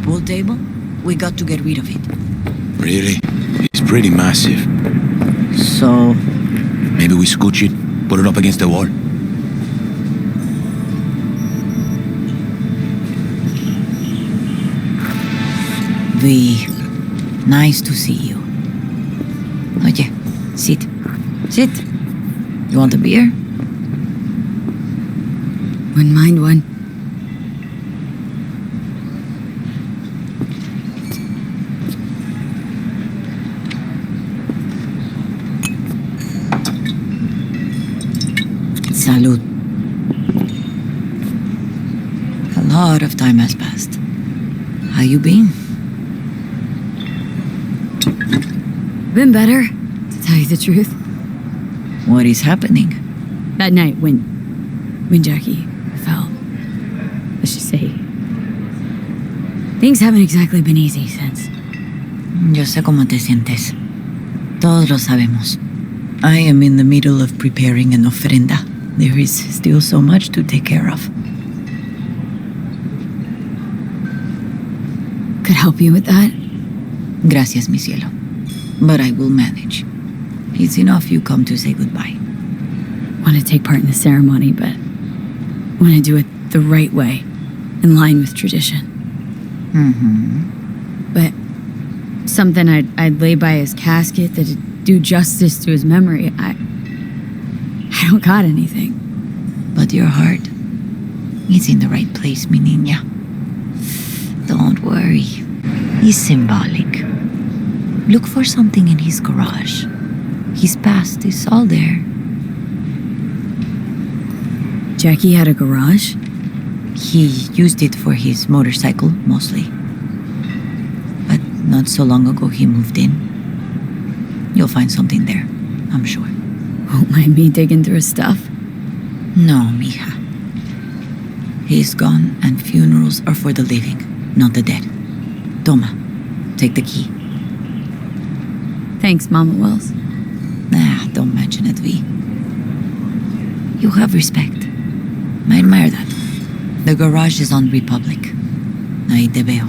pool table? We got to get rid of it. Really? It's pretty massive. So... Maybe we scooch it, put it up against the wall. V, nice to see you. Oye, sit. Sit. You want a beer? Wouldn't mind one. Salud. A lot of time has passed. How you been? Been better, to tell you the truth. What is happening? That night when Jackie fell. Let's just say, things haven't exactly been easy since. Yo sé cómo te sientes. Todos lo sabemos. I am in the middle of preparing an ofrenda. There is still so much to take care of. Could help you with that? Gracias, mi cielo. But I will manage. It's enough you come to say goodbye. Want to take part in the ceremony, but want to do it the right way, in line with tradition. But something I'd lay by his casket that'd do justice to his memory. I don't got anything. But your heart is in the right place, mi niña. Don't worry. It's symbolic. Look for something in his garage. His past is all there. Jackie had a garage? He used it for his motorcycle, mostly. But not so long ago he moved in. You'll find something there, I'm sure. Won't mind me digging through his stuff? No, mija. He's gone and funerals are for the living, not the dead. Toma, take the key. Thanks, Mama Wells. Don't mention it, V. You have respect. I admire that. The garage is on Republic. Ahí te veo.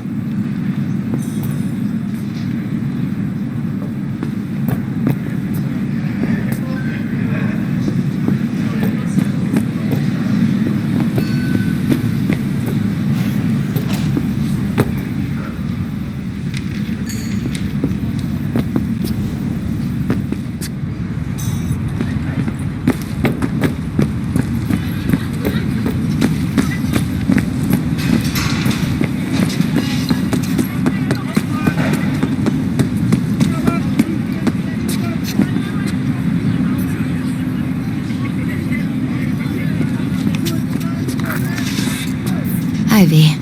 Ivy.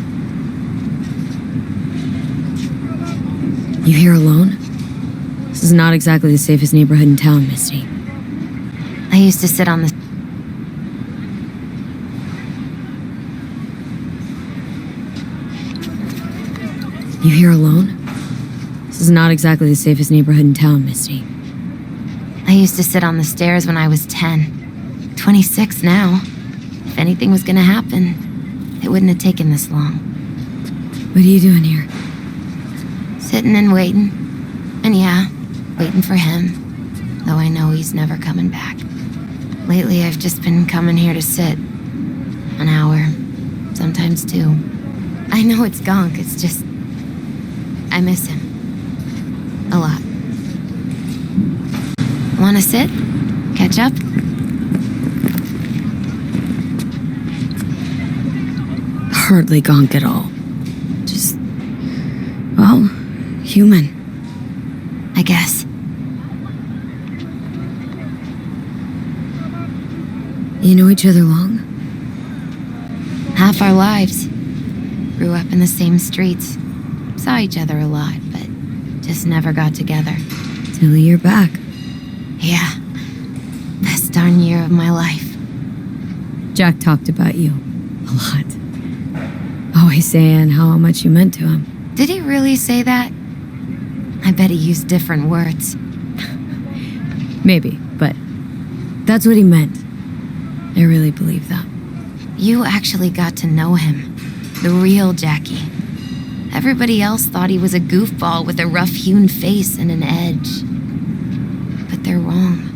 You here alone? This is not exactly the safest neighborhood in town, Misty. I used to sit on the... You here alone? This is not exactly the safest neighborhood in town, Misty. I used to sit on the stairs when I was 10. 26 now. If anything was gonna happen, it wouldn't have taken this long. What are you doing here? Sitting and waiting. And yeah, waiting for him. Though I know he's never coming back. Lately, I've just been coming here to sit. An hour. Sometimes 2. I know it's gunk, it's just... I miss him. A lot. Wanna sit? Catch up? Hardly gonk at all. Just... well, human. I guess. You know each other long? Half our lives. Grew up in the same streets. Saw each other a lot, but just never got together. Till you're back. Yeah. Best darn year of my life. Jack talked about you. A lot. Always saying how much you meant to him. Did he really say that? I bet he used different words. Maybe, but that's what he meant. I really believe that. You actually got to know him. The real Jackie. Everybody else thought he was a goofball with a rough-hewn face and an edge. But they're wrong.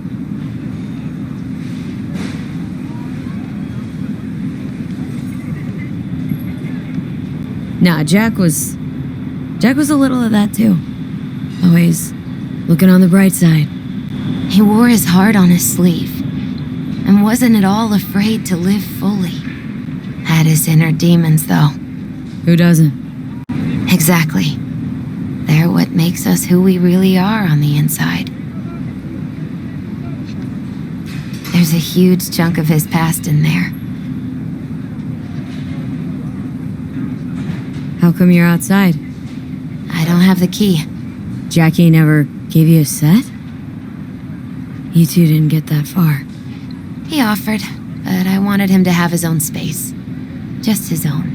Nah, Jack was a little of that too. Always looking on the bright side. He wore his heart on his sleeve and wasn't at all afraid to live fully. Had his inner demons, though. Who doesn't? Exactly. They're what makes us who we really are on the inside. There's a huge chunk of his past in there. How come you're outside? I don't have the key. Jackie never gave you a set? You two didn't get that far. He offered, but I wanted him to have his own space. Just his own.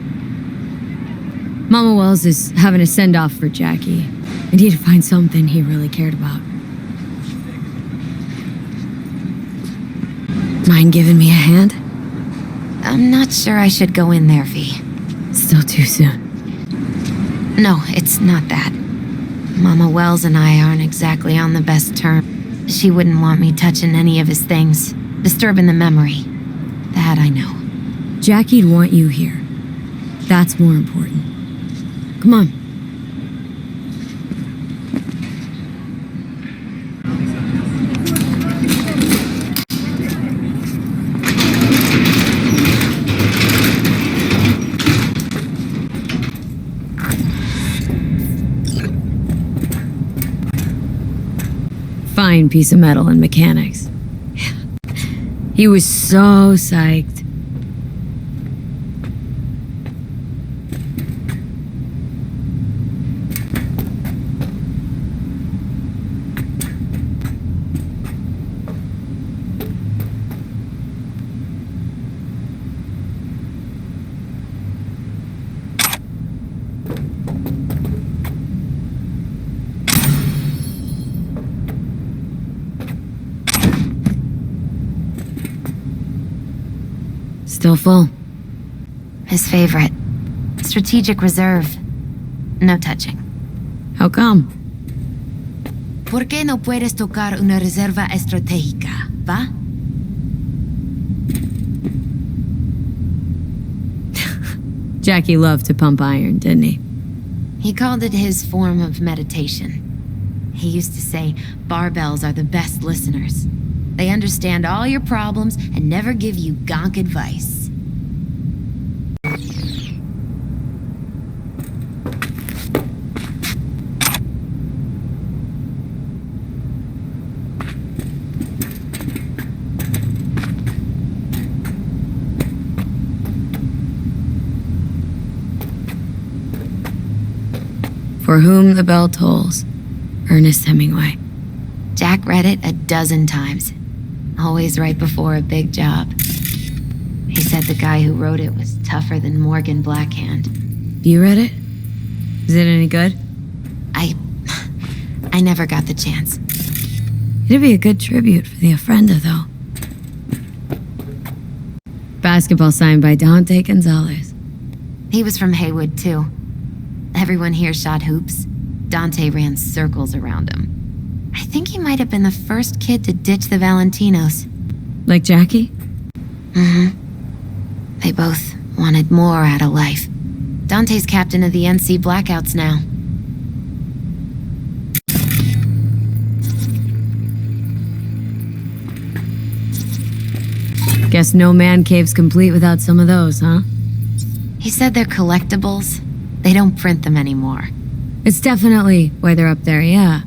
Mama Wells is having a send-off for Jackie. I need to find something he really cared about. Mind giving me a hand? I'm not sure I should go in there, V. Still too soon. No, it's not that. Mama Wells and I aren't exactly on the best terms. She wouldn't want me touching any of his things, disturbing the memory. That I know. Jackie'd want you here. That's more important. Come on. Fine piece of metal and mechanics. He was so psyched. Still full. His favorite. Strategic reserve. No touching. How come? ¿Por qué no puedes tocar una reserva estratégica, va? Jackie loved to pump iron, didn't he? He called it his form of meditation. He used to say barbells are the best listeners. They understand all your problems and never give you gonk advice. For whom the bell tolls. Ernest Hemingway. Jack read it a dozen times. Always right before a big job. He said the guy who wrote it was tougher than Morgan Blackhand. You read it? Is it any good? I never got the chance. It'd be a good tribute for the Ofrendo, though. Basketball signed by Dante Gonzalez. He was from Haywood, too. Everyone here shot hoops. Dante ran circles around him. I think he might have been the first kid to ditch the Valentinos. Like Jackie? Mm-hmm. They both wanted more out of life. Dante's captain of the NC Blackouts now. Guess no man cave's complete without some of those, huh? He said they're collectibles. They don't print them anymore. It's definitely why they're up there, yeah.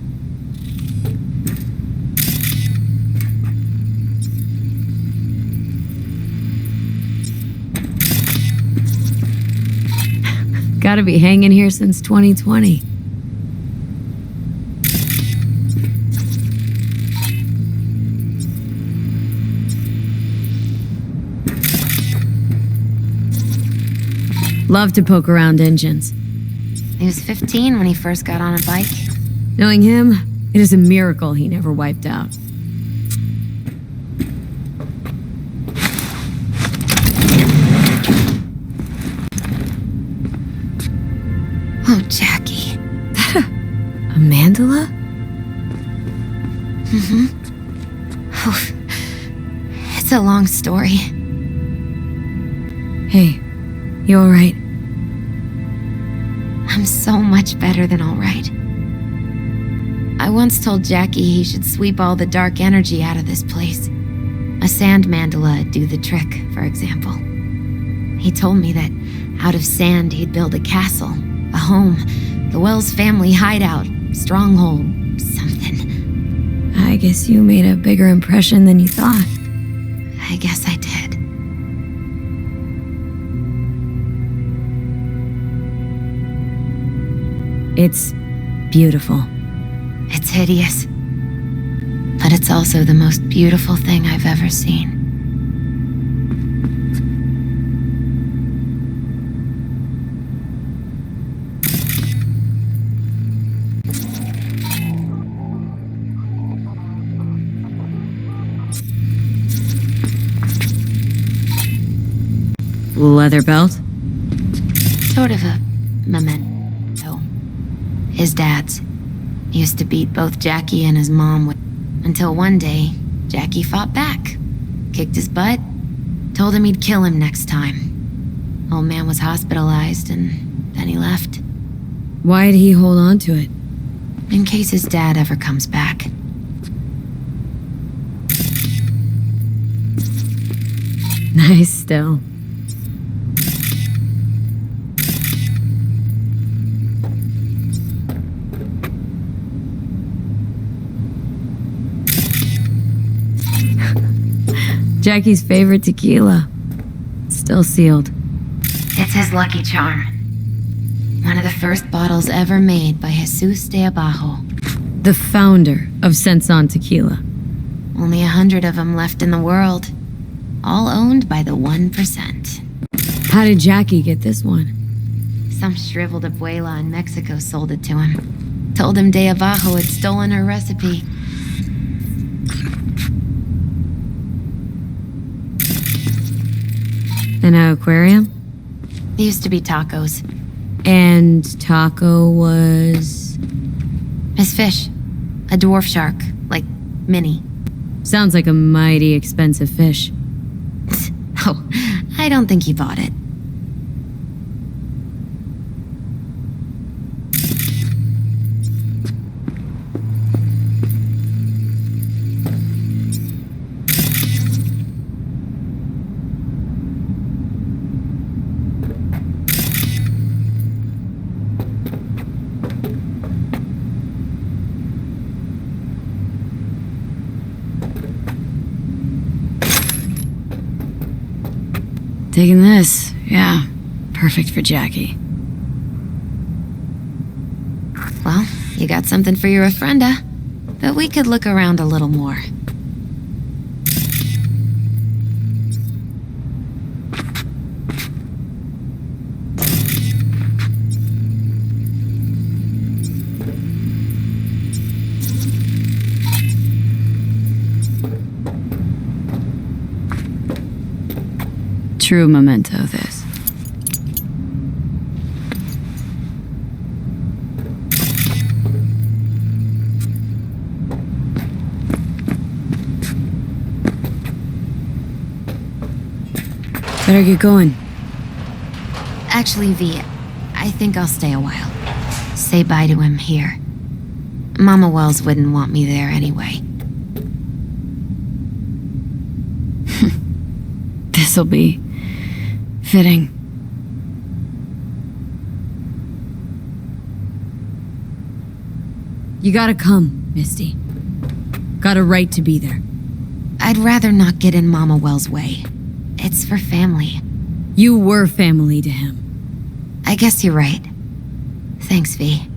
Gotta be hanging here since 2020. Love to poke around engines. He was 15 when he first got on a bike. Knowing him, it is a miracle he never wiped out. Oh, Jackie. A mandala? Oof. It's a long story. Hey, you alright? I'm so much better than all right. I once told Jackie he should sweep all the dark energy out of this place. A sand mandala'd do the trick, for example. He told me that out of sand he'd build a castle, a home, the Wells family hideout, stronghold, something. I guess you made a bigger impression than you thought. I guess I did. It's beautiful. It's hideous. But it's also the most beautiful thing I've ever seen. Leather belt? Sort of a memento. His dad's. Used to beat both Jackie and his mom with, until one day, Jackie fought back. Kicked his butt. Told him he'd kill him next time. Old man was hospitalized and then he left. Why'd he hold on to it? In case his dad ever comes back. Nice still. Jackie's favorite tequila. Still sealed. It's his lucky charm. One of the first bottles ever made by Jesus de Abajo. The founder of Senson Tequila. Only 100 of them left in the world. All owned by the 1%. How did Jackie get this one? Some shriveled abuela in Mexico sold it to him. Told him de Abajo had stolen her recipe. An aquarium? They used to be tacos. And Taco was... His fish. A dwarf shark. Like, Minnie. Sounds like a mighty expensive fish. Oh, I don't think he bought it. Taking this, yeah. Perfect for Jackie. Well, you got something for your Ofrenda. But we could look around a little more. True memento, this. Better get going. Actually, V, I think I'll stay a while. Say bye to him here. Mama Wells wouldn't want me there anyway. This'll be fitting. You gotta come, Misty. Got a right to be there. I'd rather not get in Mama Wells' way. It's for family. You were family to him. I guess you're right. Thanks, V.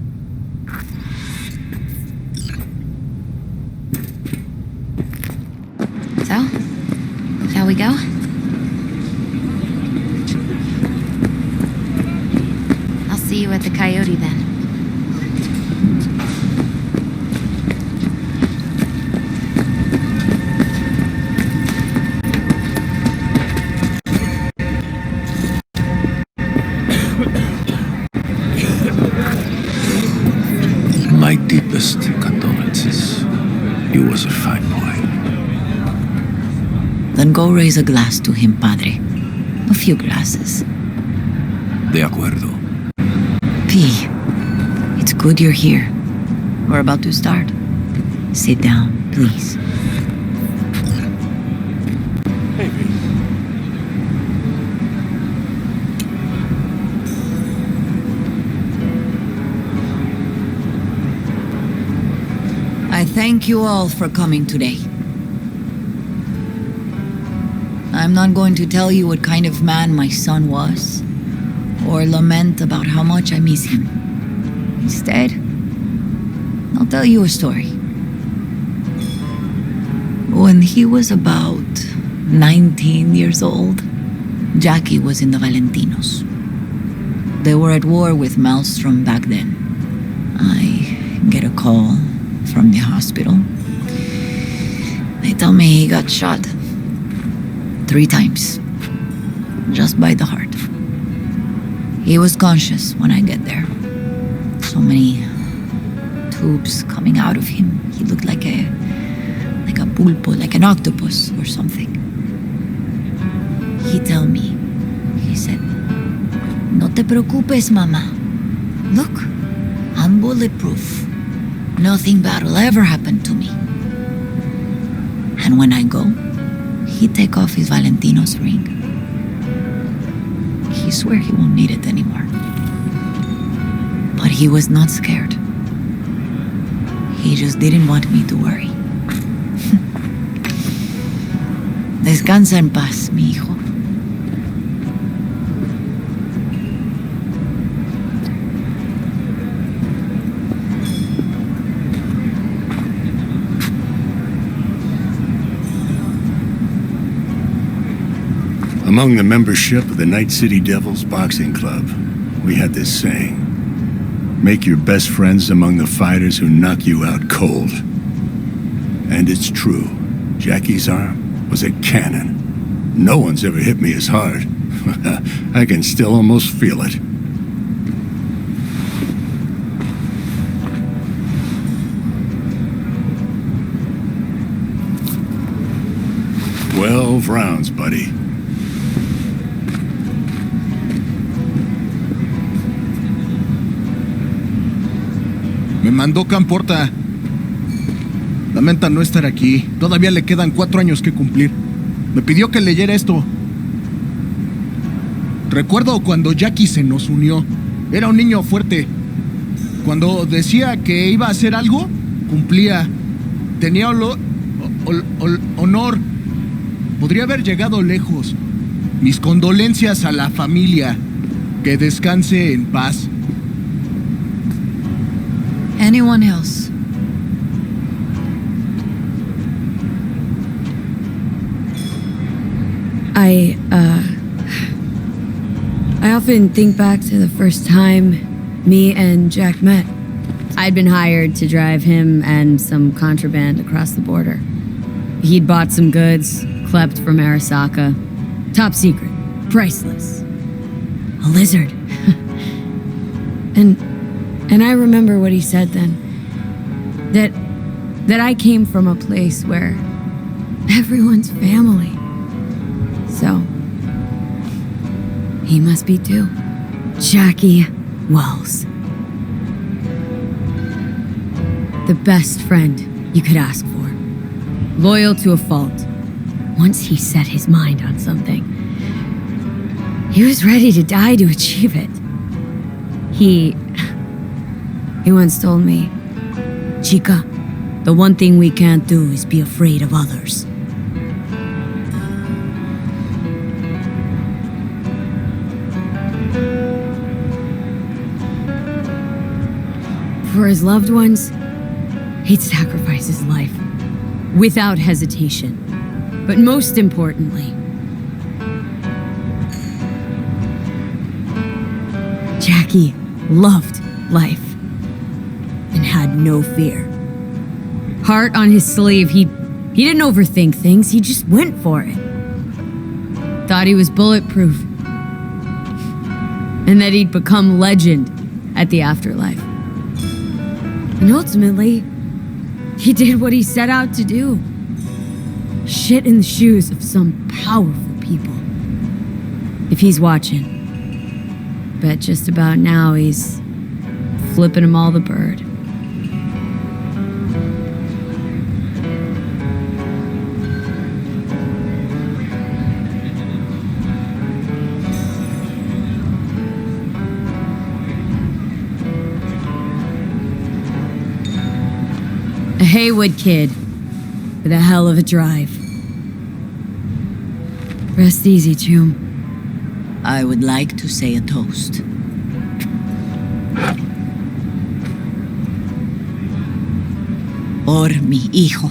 So, shall we go? I'll see you at the Coyote then. Then go raise a glass to him, padre. A few glasses. De acuerdo. P, it's good you're here. We're about to start. Sit down, please. Hey, V. I thank you all for coming today. I'm not going to tell you what kind of man my son was, or lament about how much I miss him. Instead, I'll tell you a story. When he was about 19 years old, Jackie was in the Valentinos. They were at war with Maelstrom back then. I get a call from the hospital. They tell me he got shot 3 times, just by the heart. He was conscious when I get there. So many tubes coming out of him. He looked like a pulpo, like an octopus or something. He tell me, he said, "No te preocupes, mama. Look, I'm bulletproof. Nothing bad will ever happen to me." And when I go, he take off his Valentino's ring. He swear he won't need it anymore. But he was not scared. He just didn't want me to worry. Descansa en paz, mi hijo. Among the membership of the Night City Devils Boxing Club, we had this saying: make your best friends among the fighters who knock you out cold. And it's true. Jackie's arm was a cannon. No one's ever hit me as hard. I can still almost feel it. 12 rounds, buddy. Me mandó Camporta. Lamenta no estar aquí. Todavía le quedan 4 años que cumplir. Me pidió que leyera esto. Recuerdo cuando Jackie se nos unió. Era un niño fuerte. Cuando decía que iba a hacer algo, cumplía. Tenía honor. Podría haber llegado lejos. Mis condolencias a la familia. Que descanse en paz. Anyone else? I often think back to the first time me and Jack met. I'd been hired to drive him and some contraband across the border. He'd bought some goods, klept from Arasaka. Top secret, priceless. A lizard. And I remember what he said then. That I came from a place where everyone's family. So, he must be too. Jackie Wells. The best friend you could ask for. Loyal to a fault. Once he set his mind on something, he was ready to die to achieve it. He once told me, "Chica, the one thing we can't do is be afraid of others." For his loved ones, he'd sacrifice his life without hesitation. But most importantly, Jackie loved life and had no fear. Heart on his sleeve, he didn't overthink things, he just went for it. Thought he was bulletproof. And that he'd become legend at the afterlife. And ultimately, he did what he set out to do. shit in the shoes of some powerful people. If he's watching, bet just about now he's flipping them all the bird. A Haywood kid with a hell of a drive. Rest easy, Chum. I would like to say a toast. Por mi hijo.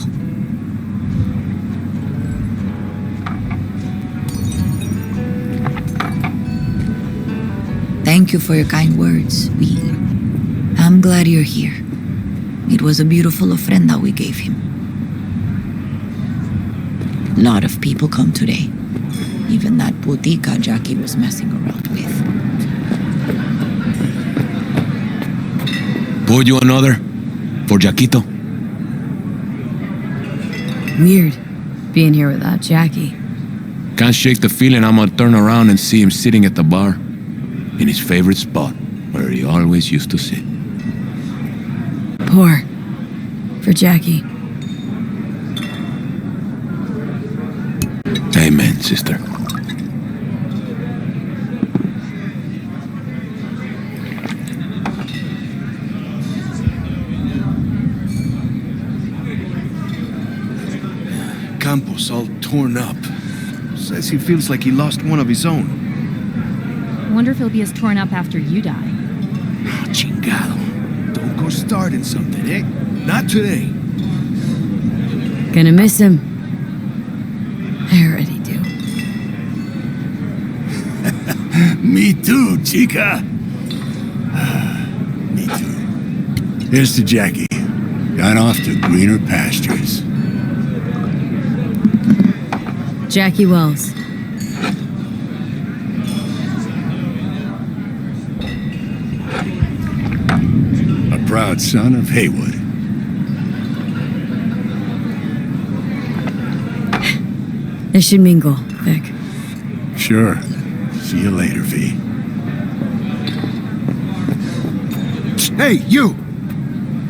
Thank you for your kind words, V. I'm glad you're here. It was a beautiful ofrenda we gave him. A lot of people come today. Even that putica Jackie was messing around with. Pour you another? For Jaquito? Weird, being here without Jackie. Can't shake the feeling I'm gonna turn around and see him sitting at the bar. In his favorite spot, where he always used to sit. Pour. For Jackie. Amen, sister. Campos all torn up. Says he feels like he lost one of his own. Wonder if he'll be as torn up after you die. Oh, chingado. Don't go starting something, eh? Not today. Gonna miss him. I already do. Me too, chica. Me too. Here's to Jackie. Gone off to greener pastures. Jackie Wells. A proud son of Haywood. This should mingle, Vic. Sure. See you later, V. Hey, you!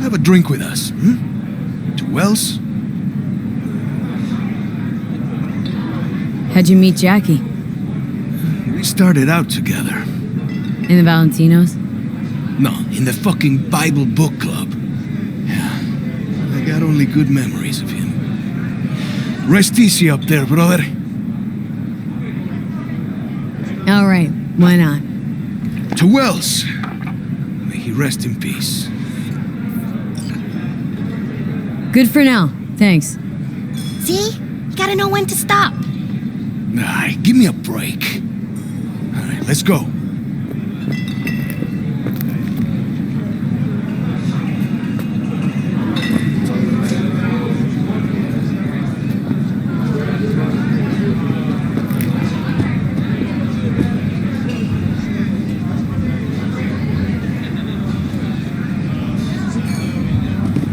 Have a drink with us, hmm? To Wells? How'd you meet Jackie? We started out together. In the Valentinos? No, in the fucking Bible book club. Yeah, I got only good memories of him. Rest easy up there, brother. All right, why not? To Wells. May he rest in peace. Good for now, thanks. See? You gotta know when to stop. Nah, give me a break. All right, let's go.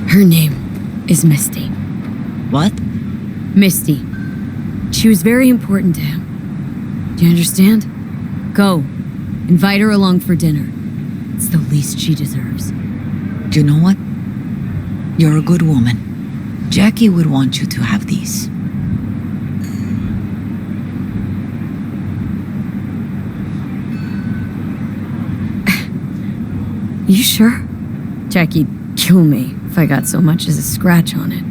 Her name is Misty. What? Misty. She was very important to him. Do you understand? Go. Invite her along for dinner. It's the least she deserves. Do you know what? You're a good woman. Jackie would want you to have these. You sure? Jackie'd kill me if I got so much as a scratch on it.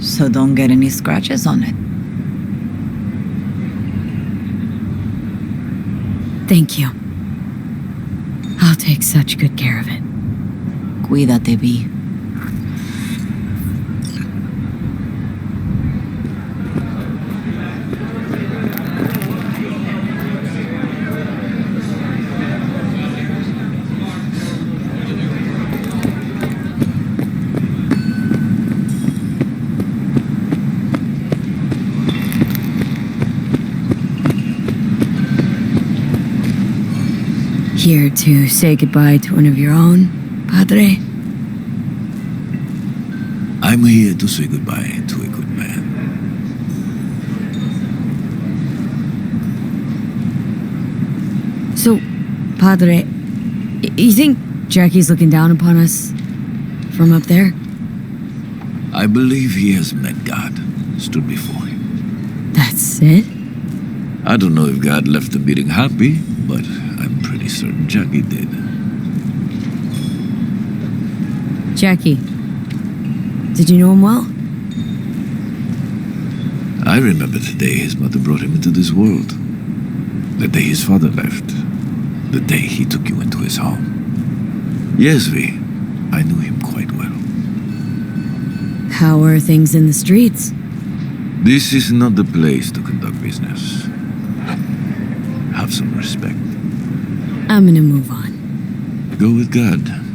So don't get any scratches on it. Thank you. I'll take such good care of it. Cuídate, V. Here to say goodbye to one of your own, Padre? I'm here to say goodbye to a good man. So, Padre, you think Jackie's looking down upon us from up there? I believe he has met God, stood before him. That's it? I don't know if God left the meeting happy, but I'm pretty certain Jackie did. Jackie, did you know him well? I remember the day his mother brought him into this world. The day his father left. The day he took you into his home. Yes, V, I knew him quite well. How are things in the streets? This is not the place to conduct business. Have some respect. I'm gonna move on. Go with God.